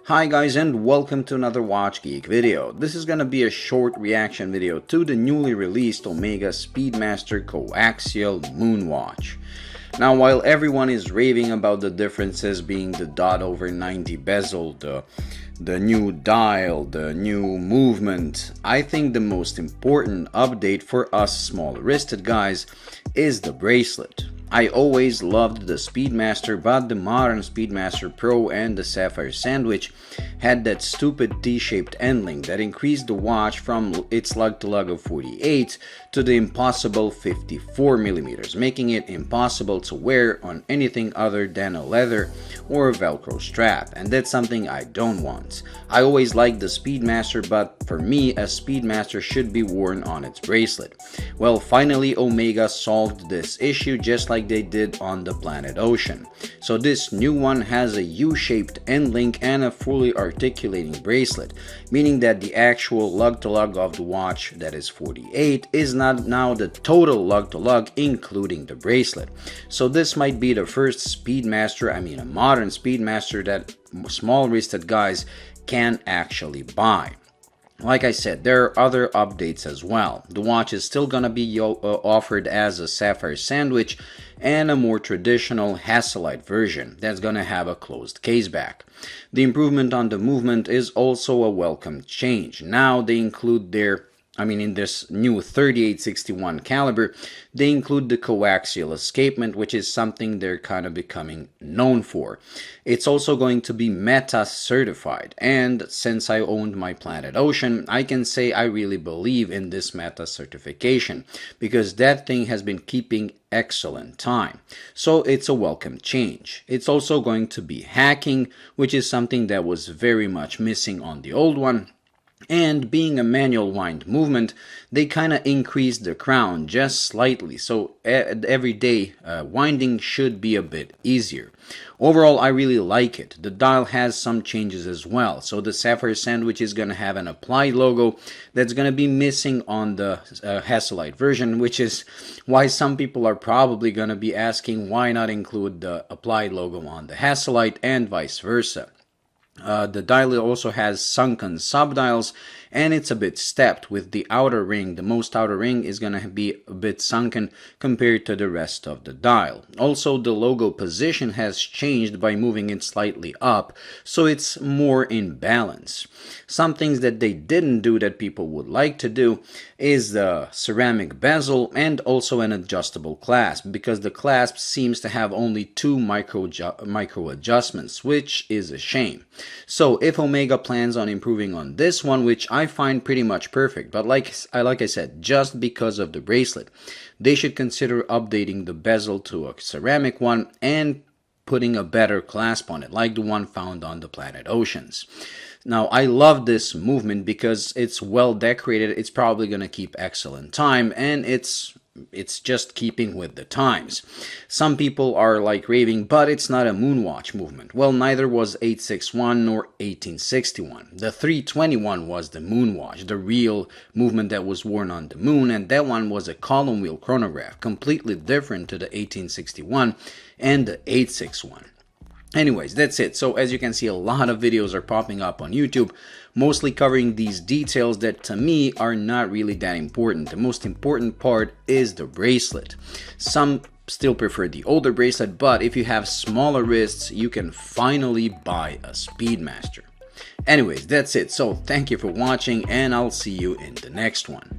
Hi guys, and welcome to another Watch Geek video. This is gonna be a short reaction video to the newly released Omega Speedmaster Co-axial Moonwatch. Now, while everyone is raving about the differences being the dot over 90 bezel, the new dial, the new movement, I think the most important update for us small-wristed guys is the bracelet. I always loved the Speedmaster, but the modern Speedmaster Pro and the Sapphire sandwich had that stupid T-shaped end link that increased the watch from its lug-to-lug of 48 to the impossible 54mm, making it impossible to wear on anything other than a leather or a Velcro strap, and that's something I don't want. I always liked the Speedmaster, but for me, a Speedmaster should be worn on its bracelet. Well, finally Omega solved this issue just like they did on the Planet Ocean. So this new one has a U-shaped end link and a fully articulating bracelet, meaning that the actual lug-to-lug of the watch, that is 48, is not now the total lug-to-lug including the bracelet. So this might be the first Speedmaster, a modern Speedmaster that small-wristed guys can actually buy. Like I said, there are other updates as well. The watch is still gonna be offered as a Sapphire sandwich and a more traditional hesalyte version that's gonna have a closed case back. The improvement on the movement is also a welcome change. Now they include in this new 3861 caliber, they include the coaxial escapement, which is something they're kind of becoming known for. It's also going to be META certified, and since I owned my Planet Ocean, I can say I really believe in this META certification, because that thing has been keeping excellent time. So it's a welcome change. It's also going to be hacking, which is something that was very much missing on the old one. And being a manual wind movement, they kind of increased the crown just slightly, so every day winding should be a bit easier. Overall, I really like it. The dial has some changes as well. So the Sapphire sandwich is going to have an applied logo that's going to be missing on the hesalyte version, which is why some people are probably going to be asking why not include the applied logo on the hesalyte and vice versa. The dial also has sunken subdials, and it's a bit stepped with the outer ring. The most outer ring is going to be a bit sunken compared to the rest of the dial. Also, the logo position has changed by moving it slightly up, so it's more in balance. Some things that they didn't do that people would like to do is the ceramic bezel and also an adjustable clasp, because the clasp seems to have only two micro adjustments, which is a shame. So if Omega plans on improving on this one, which I find pretty much perfect, but like I said, just because of the bracelet, they should consider updating the bezel to a ceramic one and putting a better clasp on it, like the one found on the Planet Oceans. Now, I love this movement because it's well decorated, it's probably going to keep excellent time, and it's just keeping with the times. Some people are like raving, but it's not a moonwatch movement. Well, neither was 861 nor 1861. The 321 was the moonwatch, the real movement that was worn on the moon, and that one was a column wheel chronograph, completely different to the 1861 and the 861. Anyways, that's it. So as you can see, a lot of videos are popping up on YouTube, mostly covering these details that to me are not really that important. The most important part is the bracelet. Some still prefer the older bracelet, but if you have smaller wrists, you can finally buy a Speedmaster. Anyways, that's it. So thank you for watching, and I'll see you in the next one.